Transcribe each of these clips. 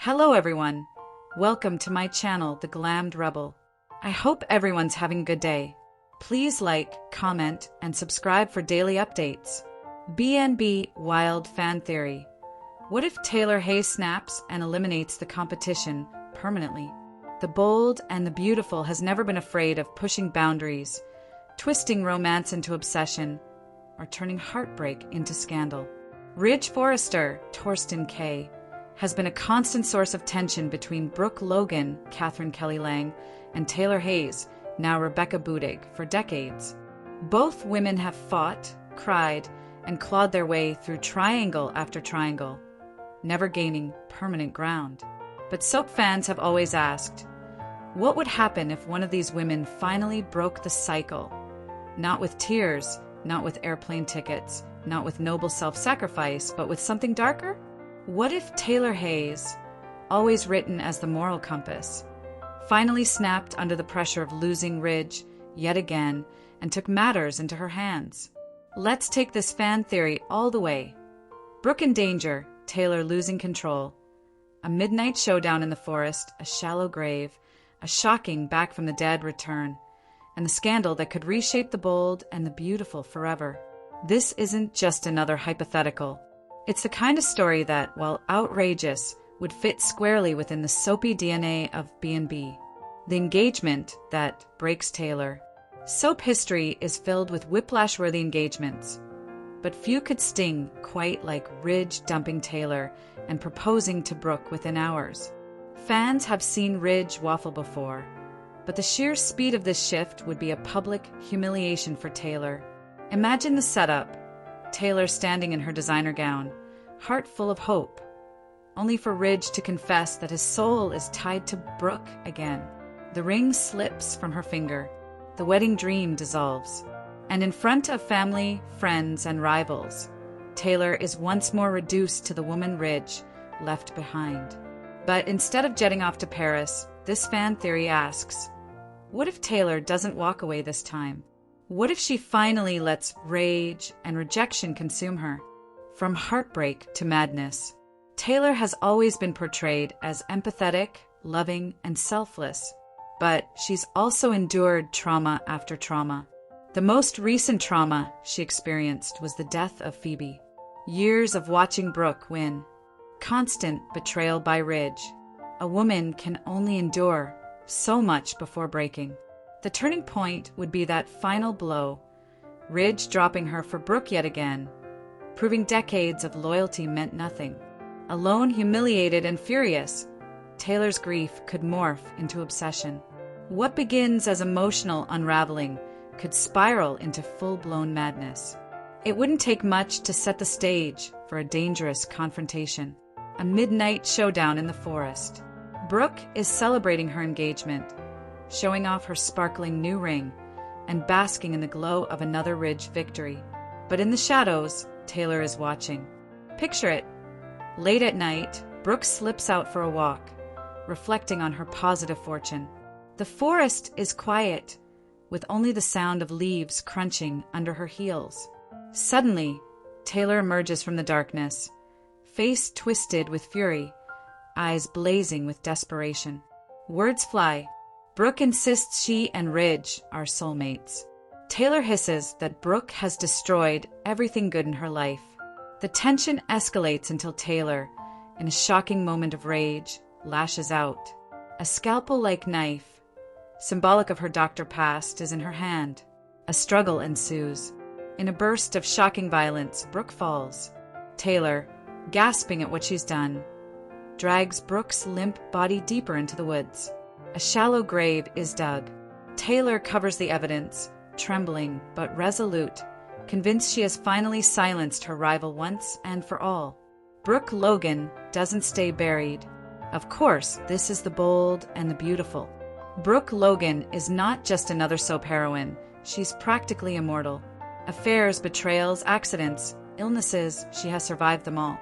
Hello everyone, welcome to my channel, The Glammed Rebel. I hope everyone's having a good day. Please like, comment, and subscribe for daily updates. B&B Wild Fan Theory. What if Taylor Hayes snaps and eliminates the competition permanently? The bold and the beautiful has never been afraid of pushing boundaries, twisting romance into obsession, or turning heartbreak into scandal. Ridge Forrester, Torsten K., has been a constant source of tension between Brooke Logan, Catherine Kelly Lang, and Taylor Hayes, now Rebecca Budig, for decades. Both women have fought, cried, and clawed their way through triangle after triangle, never gaining permanent ground. But soap fans have always asked, what would happen if one of these women finally broke the cycle? Not with tears, not with airplane tickets, not with noble self-sacrifice, but with something darker? What if Taylor Hayes, always written as the moral compass, finally snapped under the pressure of losing Ridge yet again and took matters into her hands? Let's take this fan theory all the way. Brooke in danger, Taylor losing control. A midnight showdown in the forest, a shallow grave, a shocking back from the dead return, and the scandal that could reshape the bold and the beautiful forever. This isn't just another hypothetical. It's the kind of story that, while outrageous, would fit squarely within the soapy DNA of B&B. The engagement that breaks Taylor. Soap history is filled with whiplash-worthy engagements, but few could sting quite like Ridge dumping Taylor and proposing to Brooke within hours. Fans have seen Ridge waffle before, but the sheer speed of this shift would be a public humiliation for Taylor. Imagine the setup. Taylor standing in her designer gown, heart full of hope, only for Ridge to confess that his soul is tied to Brooke again. The ring slips from her finger, the wedding dream dissolves, and in front of family, friends, and rivals, Taylor is once more reduced to the woman Ridge left behind. But instead of jetting off to Paris, this fan theory asks, what if Taylor doesn't walk away this time? What if she finally lets rage and rejection consume her? From heartbreak to madness, Taylor has always been portrayed as empathetic, loving, and selfless. But she's also endured trauma after trauma. The most recent trauma she experienced was the death of Phoebe. Years of watching Brooke win. Constant betrayal by Ridge. A woman can only endure so much before breaking. The turning point would be that final blow, Ridge dropping her for Brooke yet again, proving decades of loyalty meant nothing. Alone, humiliated, and furious, Taylor's grief could morph into obsession. What begins as emotional unraveling could spiral into full-blown madness. It wouldn't take much to set the stage for a dangerous confrontation. A midnight showdown in the forest. Brooke is celebrating her engagement, showing off her sparkling new ring, and basking in the glow of another Ridge victory. But in the shadows, Taylor is watching. Picture it. Late at night, Brooke slips out for a walk, reflecting on her positive fortune. The forest is quiet, with only the sound of leaves crunching under her heels. Suddenly, Taylor emerges from the darkness, face twisted with fury, eyes blazing with desperation. Words fly. Brooke insists she and Ridge are soulmates. Taylor hisses that Brooke has destroyed everything good in her life. The tension escalates until Taylor, in a shocking moment of rage, lashes out. A scalpel-like knife, symbolic of her doctor past, is in her hand. A struggle ensues. In a burst of shocking violence, Brooke falls. Taylor, gasping at what she's done, drags Brooke's limp body deeper into the woods. A shallow grave is dug. Taylor covers the evidence, trembling but resolute, convinced she has finally silenced her rival once and for all. Brooke Logan doesn't stay buried. Of course, this is the bold and the beautiful. Brooke Logan is not just another soap heroine. She's practically immortal. Affairs, betrayals, accidents, illnesses, she has survived them all.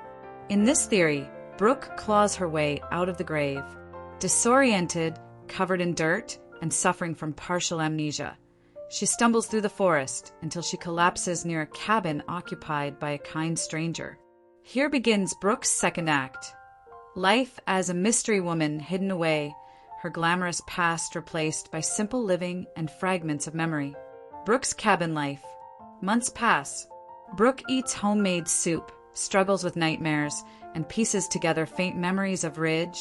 In this theory, Brooke claws her way out of the grave. Disoriented, covered in dirt, and suffering from partial amnesia, she stumbles through the forest until she collapses near a cabin occupied by a kind stranger. Here begins Brooke's second act. Life as a mystery woman hidden away, her glamorous past replaced by simple living and fragments of memory. Brooke's cabin life. Months pass. Brooke eats homemade soup, struggles with nightmares, and pieces together faint memories of Ridge,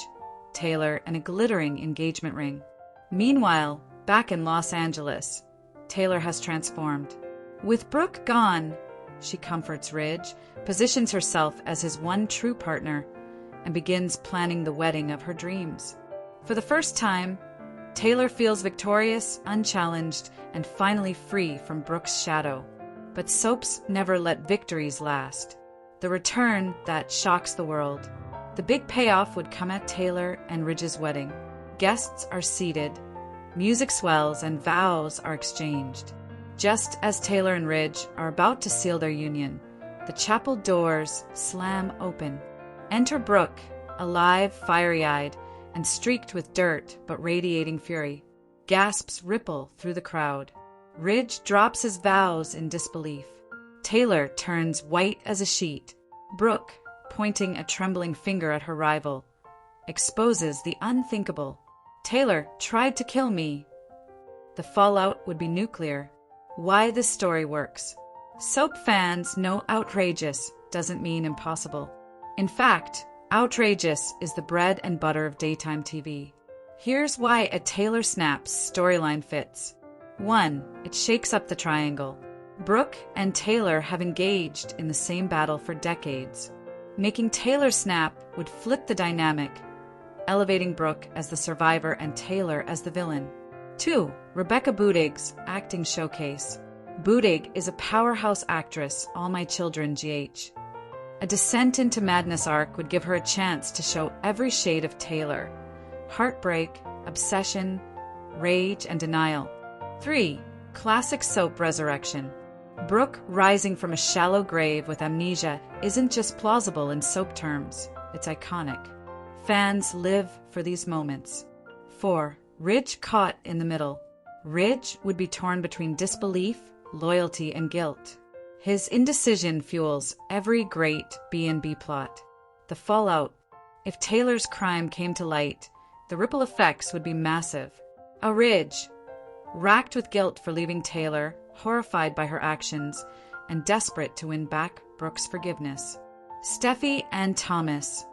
Taylor, and a glittering engagement ring. Meanwhile, back in Los Angeles, Taylor has transformed. With Brooke gone, she comforts Ridge, positions herself as his one true partner, and begins planning the wedding of her dreams. For the first time, Taylor feels victorious, unchallenged, and finally free from Brooke's shadow. But soaps never let victories last. The return that shocks the world. The big payoff would come at Taylor and Ridge's wedding. Guests are seated, music swells, and vows are exchanged. Just as Taylor and Ridge are about to seal their union, the chapel doors slam open. Enter Brooke, alive, fiery-eyed, and streaked with dirt but radiating fury. Gasps ripple through the crowd. Ridge drops his vows in disbelief. Taylor turns white as a sheet. Brooke, pointing a trembling finger at her rival, exposes the unthinkable. Taylor tried to kill me. The fallout would be nuclear. Why this story works. Soap fans know outrageous doesn't mean impossible. In fact, outrageous is the bread and butter of daytime TV. Here's why a Taylor Snaps storyline fits. 1. It shakes up the triangle. Brooke and Taylor have engaged in the same battle for decades. Making Taylor snap would flip the dynamic, elevating Brooke as the survivor and Taylor as the villain. 2. Rebecca Budig's acting showcase. Budig is a powerhouse actress, all my children GH. A descent into madness arc would give her a chance to show every shade of Taylor. Heartbreak, obsession, rage, and denial. 3. Classic soap resurrection. Brooke rising from a shallow grave with amnesia isn't just plausible in soap terms, it's iconic. Fans live for these moments. 4. Ridge caught in the middle. Ridge would be torn between disbelief, loyalty, and guilt. His indecision fuels every great B&B plot. The fallout. If Taylor's crime came to light, the ripple effects would be massive. A Ridge, racked with guilt for leaving Taylor, horrified by her actions, and desperate to win back Brooke's forgiveness. Steffi and Thomas,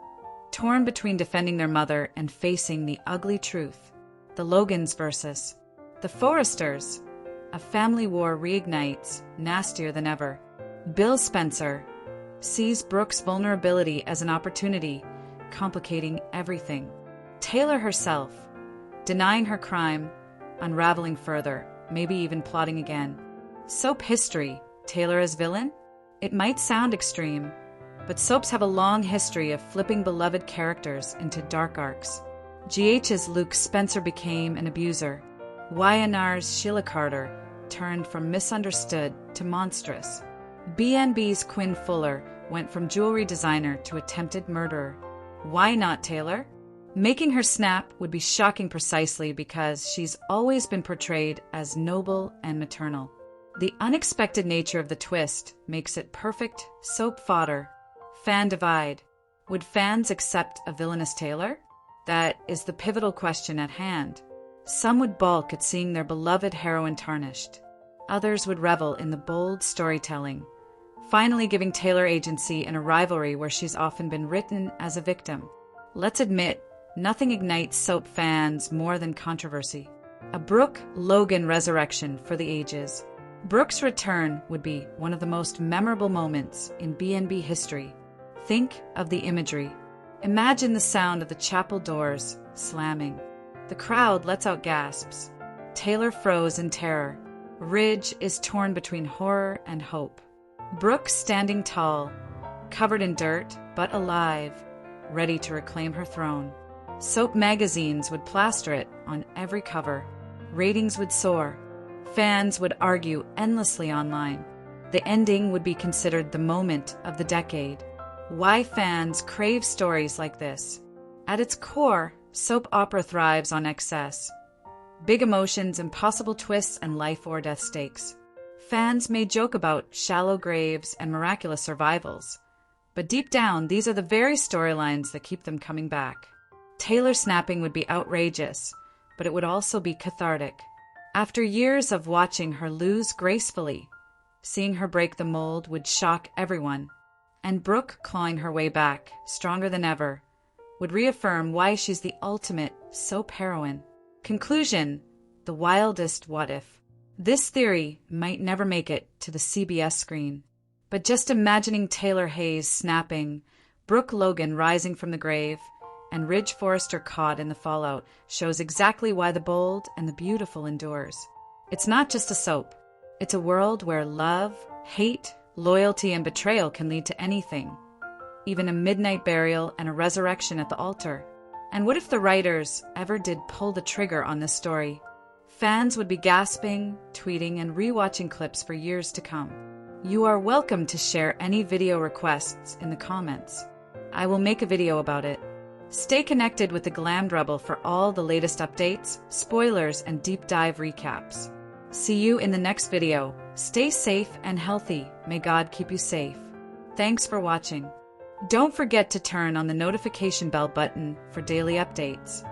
torn between defending their mother and facing the ugly truth. The Logans versus the Forresters. A family war reignites, nastier than ever. Bill Spencer sees Brooke's vulnerability as an opportunity, complicating everything. Taylor herself, denying her crime, unraveling further, maybe even plotting again. Soap history. Taylor as villain? It might sound extreme, but soaps have a long history of flipping beloved characters into dark arcs. GH's Luke Spencer became an abuser. YNR's Sheila Carter turned from misunderstood to monstrous. B&B's Quinn Fuller went from jewelry designer to attempted murderer. Why not Taylor? Making her snap would be shocking precisely because she's always been portrayed as noble and maternal. The unexpected nature of the twist makes it perfect soap fodder. Fan divide. Would fans accept a villainous Taylor? That is the pivotal question at hand. Some would balk at seeing their beloved heroine tarnished. Others would revel in the bold storytelling, finally giving Taylor agency in a rivalry where she's often been written as a victim. Let's admit, nothing ignites soap fans more than controversy. A Brooke-Logan resurrection for the ages. Brooke's return would be one of the most memorable moments in B&B history. Think of the imagery. Imagine the sound of the chapel doors slamming. The crowd lets out gasps. Taylor froze in terror. Ridge is torn between horror and hope. Brooke standing tall, covered in dirt, but alive, ready to reclaim her throne. Soap magazines would plaster it on every cover. Ratings would soar. Fans would argue endlessly online. The ending would be considered the moment of the decade. Why fans crave stories like this? At its core, soap opera thrives on excess. Big emotions, impossible twists, and life or death stakes. Fans may joke about shallow graves and miraculous survivals, But deep down, these are the very storylines that keep them coming back. Taylor snapping would be outrageous, but it would also be cathartic. After years of watching her lose gracefully, seeing her break the mold would shock everyone. And Brooke clawing her way back, stronger than ever, would reaffirm why she's the ultimate soap heroine. Conclusion: the wildest what if. This theory might never make it to the CBS screen. But just imagining Taylor Hayes snapping, Brooke Logan rising from the grave, and Ridge Forrester caught in the fallout shows exactly why the bold and the beautiful endures. It's not just a soap. It's a world where love, hate, loyalty, and betrayal can lead to anything. Even a midnight burial and a resurrection at the altar. And what if the writers ever did pull the trigger on this story? Fans would be gasping, tweeting, and rewatching clips for years to come. You are welcome to share any video requests in the comments. I will make a video about it. Stay connected with the Glammed Rebel for all the latest updates, spoilers, and deep dive recaps. See you in the next video. Stay safe and healthy. May God keep you safe. Thanks for watching. Don't forget to turn on the notification bell button for daily updates.